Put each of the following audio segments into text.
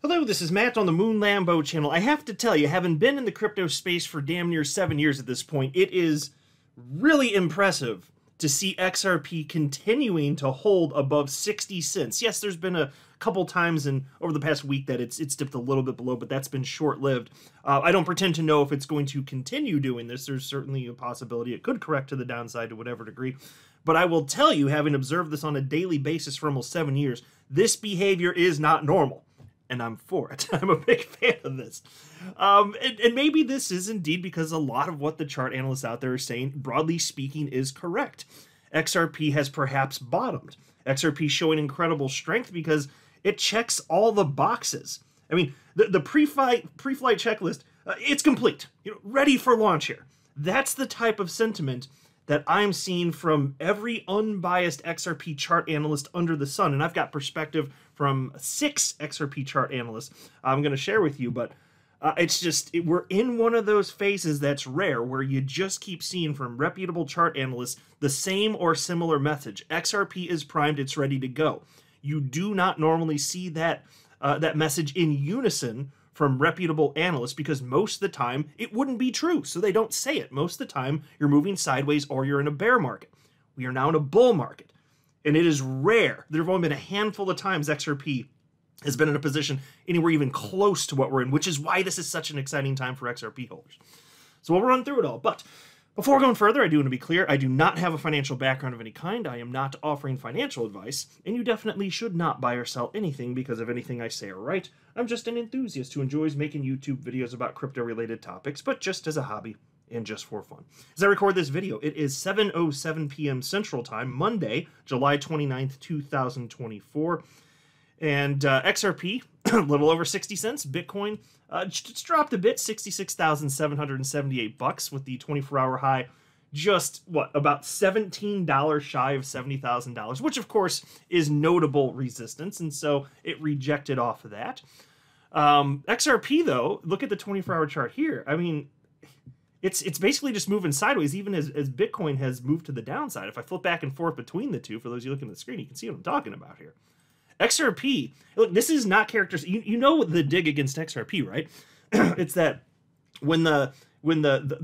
Hello, this is Matt on the Moon Lambo channel. I have to tell you, having been in the crypto space for damn near 7 years at this point, it is really impressive to see XRP continuing to hold above 60 cents. Yes, there's been a couple times over the past week that it's dipped a little bit below, but that's been short-lived. I don't pretend to know if it's going to continue doing this. There's certainly a possibility it could correct to the downside to whatever degree. But I will tell you, having observed this on a daily basis for almost 7 years, this behavior is not normal. And I'm for it. I'm a big fan of this. And maybe this is indeed because a lot of what the chart analysts out there are saying, broadly speaking, is correct. XRP has perhaps bottomed. XRP showing incredible strength because it checks all the boxes. I mean, the pre-flight checklist, it's complete. Ready for launch here. That's the type of sentiment that I'm seeing from every unbiased XRP chart analyst under the sun. And I've got perspective from 6 XRP chart analysts I'm going to share with you, but we're in one of those phases that's rare where you just keep seeing from reputable chart analysts the same or similar message. XRP is primed, it's ready to go. You do not normally see that message in unison from reputable analysts because most of the time it wouldn't be true, so they don't say it. Most of the time you're moving sideways or you're in a bear market. We are now in a bull market, and it is rare. There have only been a handful of times XRP has been in a position anywhere even close to what we're in, which is why this is such an exciting time for XRP holders. So we'll run through it all, but before going further, I do want to be clear, I do not have a financial background of any kind. I am not offering financial advice, and you definitely should not buy or sell anything because of anything I say or write. I'm just an enthusiast who enjoys making YouTube videos about crypto-related topics, but just as a hobby and just for fun. As I record this video, it is 7:07 p.m. Central Time, Monday, July 29th, 2024. And XRP, a little over 60 cents. Bitcoin just dropped a bit, 66,778 bucks with the 24-hour high. Just, about $17 shy of $70,000, which of course is notable resistance, and so it rejected off of that. XRP, though, look at the 24-hour chart here. I mean, it's basically just moving sideways, even as Bitcoin has moved to the downside. If I flip back and forth between the two, for those of you looking at the screen, you can see what I'm talking about here. XRP, look, this is not characters. You know the dig against XRP, right? It's that when the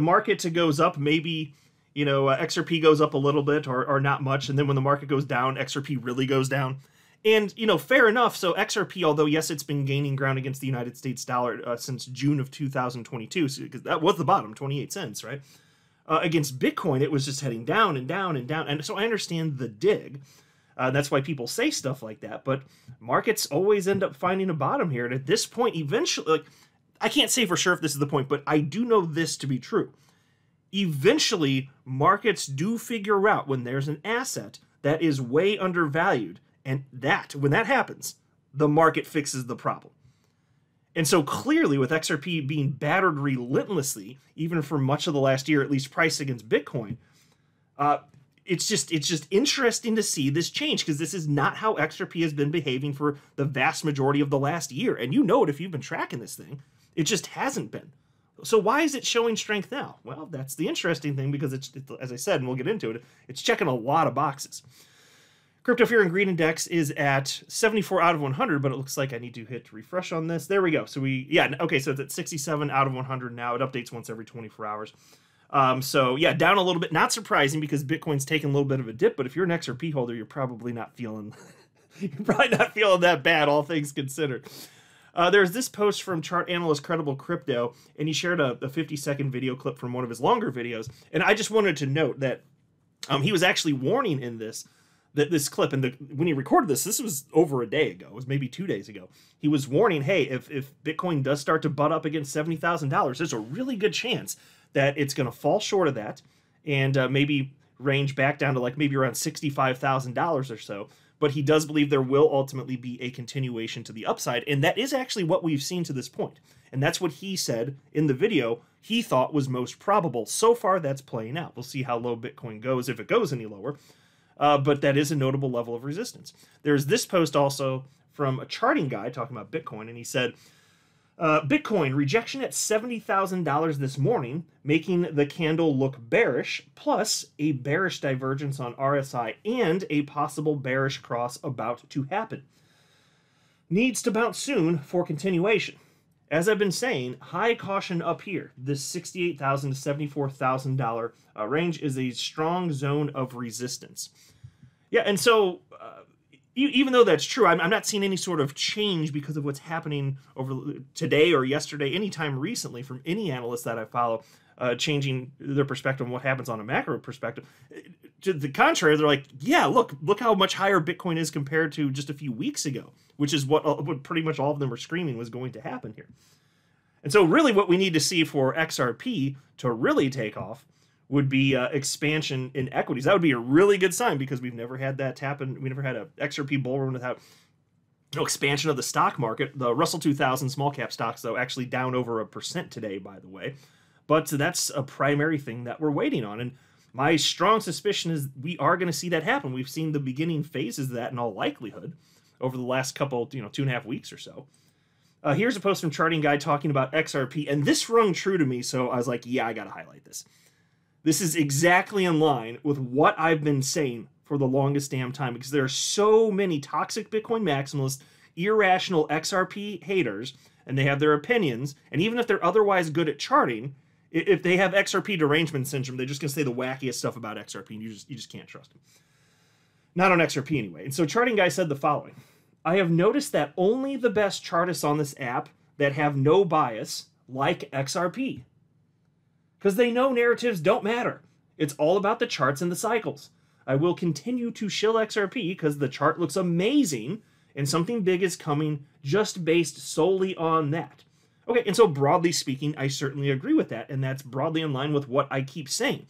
market goes up, maybe XRP goes up a little bit or not much, and then when the market goes down, XRP really goes down. And fair enough. So XRP, although yes, it's been gaining ground against the United States dollar since June of 2022, because that was the bottom, 28 cents, right? Against Bitcoin, it was just heading down and down and down, and so I understand the dig. That's why people say stuff like that, but markets always end up finding a bottom here. And at this point, eventually, I can't say for sure if this is the point, but I do know this to be true. Eventually, markets do figure out when there's an asset that is way undervalued, and when that happens, the market fixes the problem. And so clearly, with XRP being battered relentlessly, even for much of the last year, at least priced against Bitcoin, it's just interesting to see this change, because this is not how XRP has been behaving for the vast majority of the last year. And you know it if you've been tracking this thing. It just hasn't been. So why is it showing strength now? Well, that's the interesting thing, because it's as I said, and we'll get into it, it's checking a lot of boxes. Crypto Fear and Greed Index is at 74 out of 100, but it looks like I need to hit refresh on this. There we go. So okay, so it's at 67 out of 100 now. It updates once every 24 hours. So yeah, down a little bit. Not surprising because Bitcoin's taken a little bit of a dip, but if you're an XRP holder, you're probably not feeling that bad, all things considered. There's this post from chart analyst Credible Crypto, and he shared a 50-second video clip from one of his longer videos. And I just wanted to note that he was actually warning in this clip, and when he recorded this was over a day ago. It was maybe 2 days ago. He was warning, hey, if Bitcoin does start to butt up against $70,000, there's a really good chance that it's going to fall short of that and maybe range back down to maybe around $65,000 or so. But he does believe there will ultimately be a continuation to the upside, and that is actually what we've seen to this point. And that's what he said in the video he thought was most probable. So far, that's playing out. We'll see how low Bitcoin goes, if it goes any lower. But that is a notable level of resistance. There's this post also from a charting guy talking about Bitcoin, and he said, Bitcoin rejection at $70,000 this morning, making the candle look bearish, plus a bearish divergence on RSI and a possible bearish cross about to happen. needs to bounce soon for continuation. As I've been saying, high caution up here. This $68,000 to $74,000 range is a strong zone of resistance. Yeah, and so even though that's true, I'm not seeing any sort of change because of what's happening over today or yesterday, anytime recently from any analyst that I follow, changing their perspective on what happens on a macro perspective. To the contrary, they're like, yeah, look how much higher Bitcoin is compared to just a few weeks ago, which is what pretty much all of them were screaming was going to happen here. And so really what we need to see for XRP to really take off would be expansion in equities. That would be a really good sign because we've never had that happen. We never had a XRP bull run without expansion of the stock market. The Russell 2000 small cap stocks, though, actually down over 1% today, by the way. But that's a primary thing that we're waiting on. And my strong suspicion is we are going to see that happen. We've seen the beginning phases of that in all likelihood over the last couple, 2.5 weeks or so. Here's a post from Charting Guy talking about XRP, and this rung true to me, so I was like, yeah, I got to highlight this. This is exactly in line with what I've been saying for the longest damn time, because there are so many toxic Bitcoin maximalists, irrational XRP haters, and they have their opinions, and even if they're otherwise good at charting, if they have XRP derangement syndrome, they're just going to say the wackiest stuff about XRP, and you just can't trust them. Not on XRP anyway. And so Charting Guy said the following. I have noticed that only the best chartists on this app that have no bias like XRP. Because they know narratives don't matter. It's all about the charts and the cycles. I will continue to shill XRP because the chart looks amazing and something big is coming just based solely on that. Okay, and so broadly speaking, I certainly agree with that, and that's broadly in line with what I keep saying.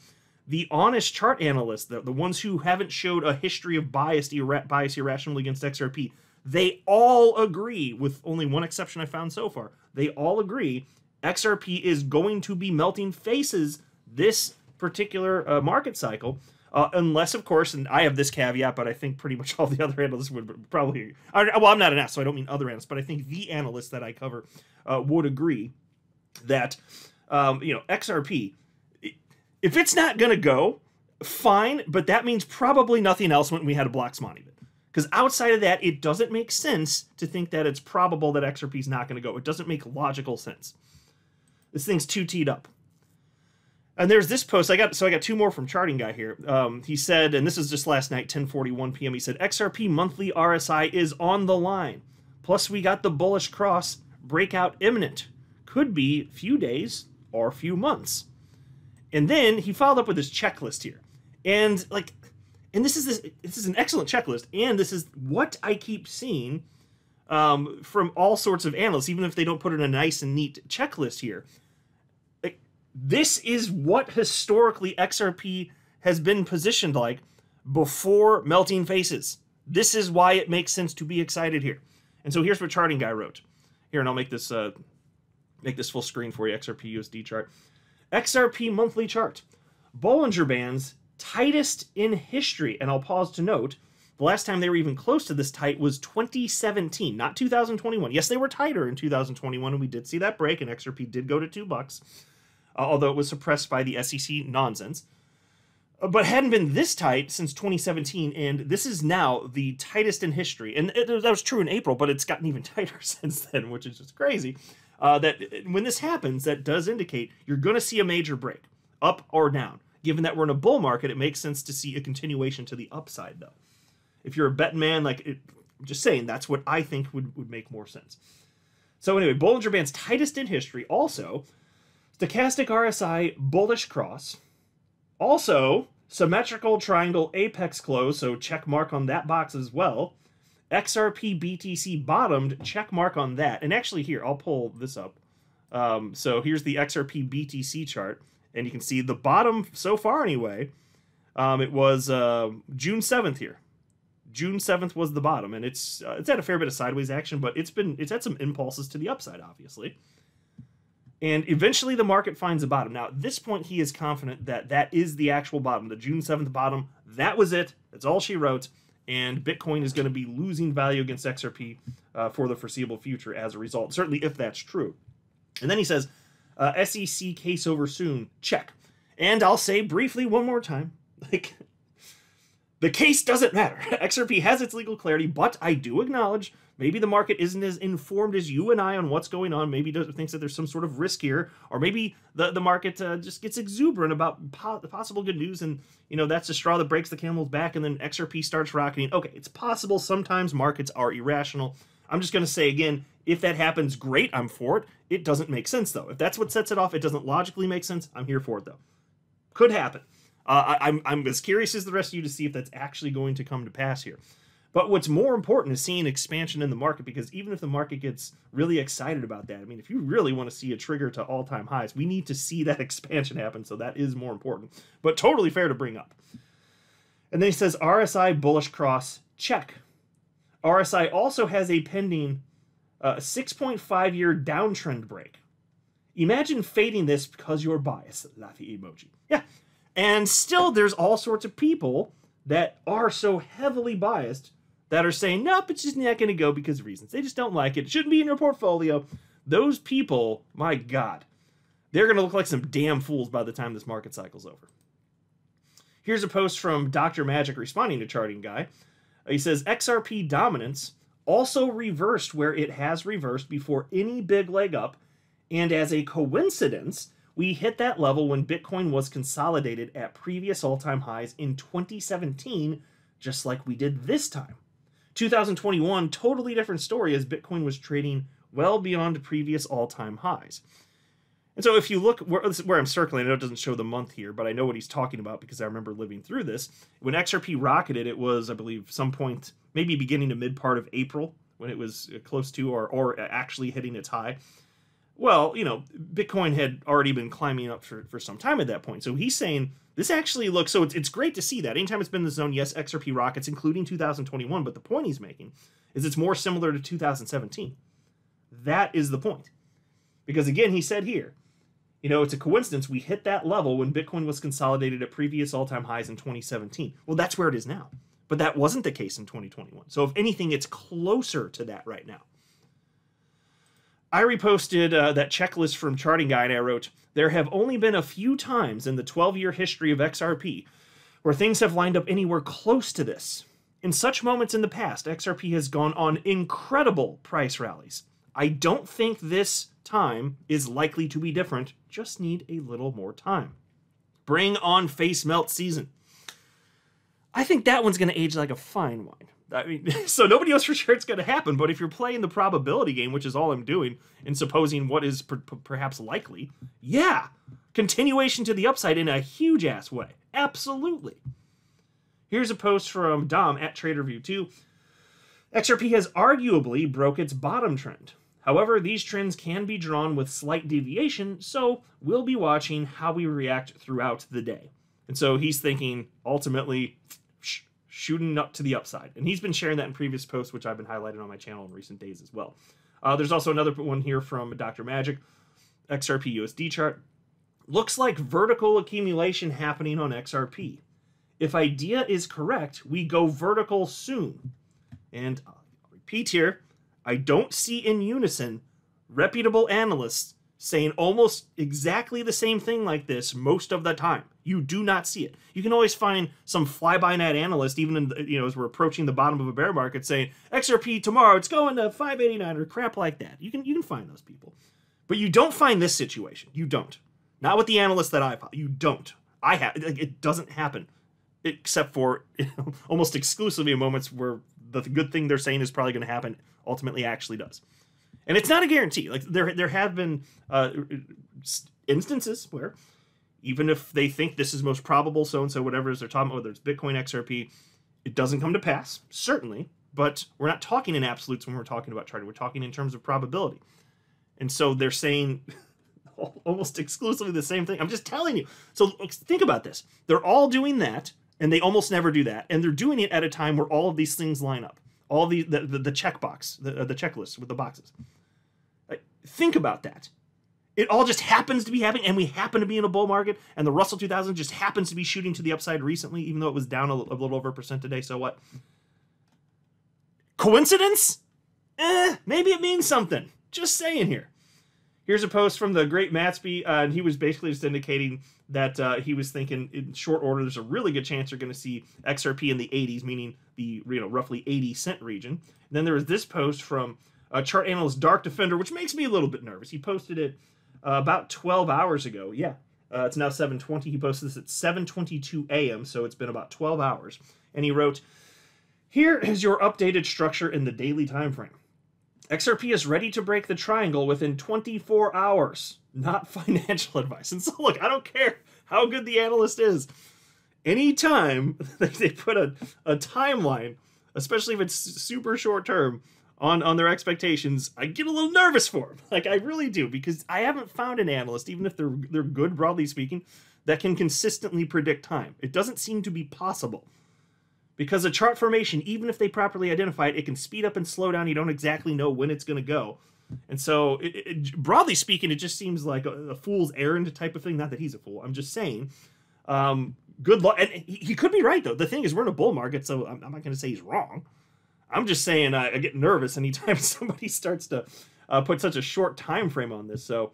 The honest chart analysts, the ones who haven't showed a history of bias irrationally against XRP, they all agree, with only one exception I found so far, they all agree XRP is going to be melting faces this particular market cycle, unless, of course, and I have this caveat, but I think pretty much all the other analysts would probably, well, I'm not an analyst, so I don't mean other analysts, but I think the analysts that I cover would agree that, XRP, if it's not going to go, fine, but that means probably nothing else when we had a Black Swan event. Because outside of that, it doesn't make sense to think that it's probable that XRP is not going to go. It doesn't make logical sense. This thing's too teed up. And there's this post. I got two more from Charting Guy here. He said, and this is just last night, 10:41 p.m. He said, XRP monthly RSI is on the line. Plus, we got the bullish cross breakout imminent. Could be few days or few months. And then he followed up with his checklist here. And this is an excellent checklist. And this is what I keep seeing from all sorts of analysts, even if they don't put in a nice and neat checklist here. This is what historically XRP has been positioned like before melting faces. This is why it makes sense to be excited here. And so here's what Charting Guy wrote. Here, and I'll make this full screen for you, XRP USD chart. XRP monthly chart. Bollinger Bands tightest in history. And I'll pause to note, the last time they were even close to this tight was 2017, not 2021. Yes, they were tighter in 2021, and we did see that break, and XRP did go to $2. Although it was suppressed by the SEC nonsense. But hadn't been this tight since 2017, and this is now the tightest in history. And that was true in April, but it's gotten even tighter since then, which is just crazy. That when this happens, that does indicate you're going to see a major break, up or down. Given that we're in a bull market, it makes sense to see a continuation to the upside, though. If you're a betting man, I'm just saying, that's what I think would make more sense. So anyway, Bollinger Band's tightest in history. Also, stochastic RSI bullish cross. Also, symmetrical triangle apex close, so check mark on that box as well. XRP BTC bottomed, check mark on that. And actually here, I'll pull this up. So here's the XRP BTC chart, and you can see the bottom so far anyway. It was June 7th here. June 7th was the bottom, and it's had a fair bit of sideways action, but it's had some impulses to the upside, obviously. And eventually the market finds a bottom. Now, at this point, he is confident that that is the actual bottom. The June 7th bottom, that was it. That's all she wrote. And Bitcoin is going to be losing value against XRP for the foreseeable future as a result, certainly if that's true. And then he says, SEC case over soon, check. And I'll say briefly one more time, The case doesn't matter. XRP has its legal clarity, but I do acknowledge maybe the market isn't as informed as you and I on what's going on. Maybe thinks that there's some sort of risk here, or maybe the market just gets exuberant about possible good news, and that's the straw that breaks the camel's back, and then XRP starts rocketing. Okay, it's possible sometimes markets are irrational. I'm just going to say again, if that happens, great, I'm for it. It doesn't make sense, though. If that's what sets it off, it doesn't logically make sense. I'm here for it, though. Could happen. I'm as curious as the rest of you to see if that's actually going to come to pass here. But what's more important is seeing expansion in the market, because even if the market gets really excited about that, I mean, if you really want to see a trigger to all-time highs, we need to see that expansion happen, so that is more important. But totally fair to bring up. And then he says, RSI bullish cross, check. RSI also has a pending 6.5-year downtrend break. Imagine fading this because you're biased. Laughy emoji. Yeah. And still, there's all sorts of people that are so heavily biased that are saying, nope, it's just not going to go because of reasons. They just don't like it. It shouldn't be in your portfolio. Those people, my God, they're going to look like some damn fools by the time this market cycle's over. Here's a post from Dr. Magic responding to Charting Guy. He says, XRP dominance also reversed where it has reversed before any big leg up, and as a coincidence, we hit that level when Bitcoin was consolidated at previous all-time highs in 2017, just like we did this time. 2021, totally different story, as Bitcoin was trading well beyond previous all-time highs. And so if you look, where I'm circling, I know it doesn't show the month here, but I know what he's talking about because I remember living through this. When XRP rocketed, it was, I believe, some point, maybe beginning to mid-part of April, when it was close to or actually hitting its high. Well, Bitcoin had already been climbing up for some time at that point. So he's saying this actually looks, so it's great to see that. Anytime it's been in the zone, yes, XRP rockets, including 2021, but the point he's making is it's more similar to 2017. That is the point. Because again, he said here, it's a coincidence we hit that level when Bitcoin was consolidated at previous all-time highs in 2017. Well, that's where it is now. But that wasn't the case in 2021. So if anything, it's closer to that right now. I reposted that checklist from Charting Guy, and I wrote, there have only been a few times in the 12-year history of XRP where things have lined up anywhere close to this. In such moments in the past, XRP has gone on incredible price rallies. I don't think this time is likely to be different, just need a little more time. Bring on face melt season. I think that one's going to age like a fine wine. I mean, so nobody knows for sure it's going to happen, but if you're playing the probability game, which is all I'm doing, and supposing what is perhaps likely, yeah, continuation to the upside in a huge-ass way. Absolutely. Here's a post from Dom at TraderView2. XRP has arguably broke its bottom trend. However, these trends can be drawn with slight deviation, so we'll be watching how we react throughout the day. And so he's thinking, ultimately, shooting up to the upside. And he's been sharing that in previous posts, which I've been highlighting on my channel in recent days as well. There's also another one here from Dr. Magic, XRP USD chart. Looks like vertical accumulation happening on XRP. If idea is correct, we go vertical soon. And I'll repeat here, I don't see in unison reputable analysts saying almost exactly the same thing like this most of the time. You do not see it. You can always find some fly-by-night analyst, even in, as we're approaching the bottom of a bear market, saying XRP tomorrow it's going to 589 or crap like that. You can find those people, but you don't find this situation. You don't. Not with the analysts that I follow. You don't. I have. It doesn't happen, except for almost exclusively in moments where the good thing they're saying is probably going to happen ultimately actually does. And it's not a guarantee. Like there have been instances where, even if they think this is most probable, so-and-so, whatever it is they're talking about, whether it's Bitcoin, XRP, it doesn't come to pass, certainly, but we're not talking in absolutes when we're talking about charting. We're talking in terms of probability. And so they're saying almost exclusively the same thing. I'm just telling you. So think about this. They're all doing that, and they almost never do that, and they're doing it at a time where all of these things line up. All the checkbox, the checklist with the boxes. Think about that. It all just happens to be happening, and we happen to be in a bull market, and the Russell 2000 just happens to be shooting to the upside recently, even though it was down a little over 1% today, so what? Coincidence? Maybe it means something. Just saying here. Here's a post from the great Matsby, and he was basically just indicating that he was thinking in short order there's a really good chance you're going to see XRP in the 80s, meaning the roughly 80-cent region. And then there was this post from chart analyst Dark Defender, which makes me a little bit nervous. He posted it about 12 hours ago. Yeah, it's now 7:20. He posted this at 7:22 a.m., so it's been about 12 hours. And he wrote, "Here is your updated structure in the daily time frame. XRP is ready to break the triangle within 24 hours. Not financial advice." And so, look, I don't care how good the analyst is. Anytime they put a timeline, especially if it's super short term, on their expectations, I get a little nervous for them. Like, I really do, because I haven't found an analyst, even if they're good, broadly speaking, that can consistently predict time. It doesn't seem to be possible. Because a chart formation, even if they properly identify it, it can speed up and slow down. You don't exactly know when it's going to go. And so, broadly speaking, it just seems like a fool's errand type of thing. Not that he's a fool. I'm just saying, good luck. And he could be right, though. The thing is, we're in a bull market, so I'm not going to say he's wrong. I'm just saying I get nervous anytime somebody starts to put such a short time frame on this. So,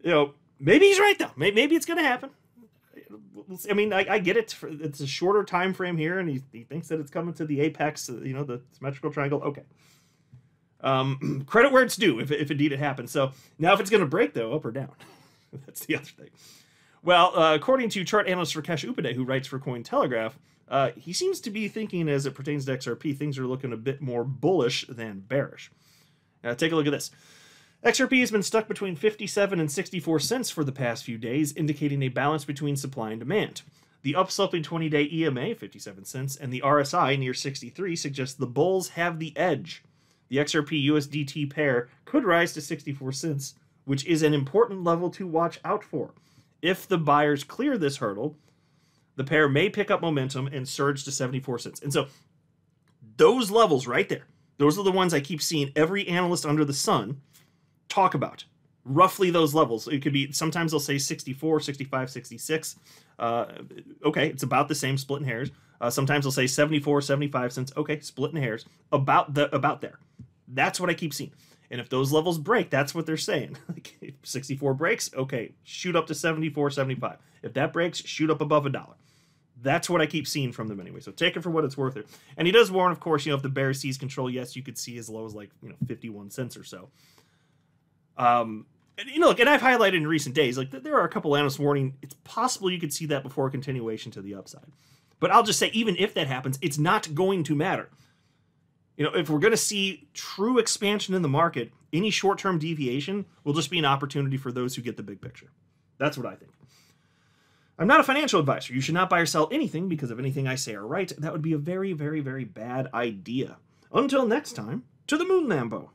maybe he's right, though. Maybe it's going to happen. I mean, I get it. It's a shorter time frame here, and he thinks that it's coming to the apex, the symmetrical triangle. Okay. Credit where it's due, if indeed it happens. So now if it's going to break, though, up or down, that's the other thing. Well, according to chart analyst Rakesh Upadhyay, who writes for Cointelegraph, he seems to be thinking, as it pertains to XRP, things are looking a bit more bullish than bearish. Take a look at this. XRP has been stuck between 57 and 64 cents for the past few days, indicating a balance between supply and demand. The upsloping 20-day EMA, 57 cents, and the RSI, near 63, suggest the bulls have the edge. The XRP-USDT pair could rise to 64 cents, which is an important level to watch out for. If the buyers clear this hurdle, the pair may pick up momentum and surge to 74 cents. And so those levels right there, those are the ones I keep seeing every analyst under the sun talk about. Roughly those levels. It could be, sometimes they'll say 64, 65, 66. Okay, it's about the same, splitting hairs. Sometimes they'll say 74, 75 cents. Okay, splitting hairs. About there. That's what I keep seeing. And if those levels break, that's what they're saying. Like, if 64 breaks, okay, shoot up to 74, 75. If that breaks, shoot up above $1. That's what I keep seeing from them anyway. So take it for what it's worth. And he does warn, of course, if the bear sees control, yes, you could see as low as 51 cents or so. Look, and I've highlighted in recent days, there are a couple analysts warning it's possible you could see that before continuation to the upside. But I'll just say, even if that happens, it's not going to matter. If we're going to see true expansion in the market, any short-term deviation will just be an opportunity for those who get the big picture. That's what I think. I'm not a financial advisor. You should not buy or sell anything because if anything I say are right, that would be a very, very, very bad idea. Until next time, to the moon, Lambo.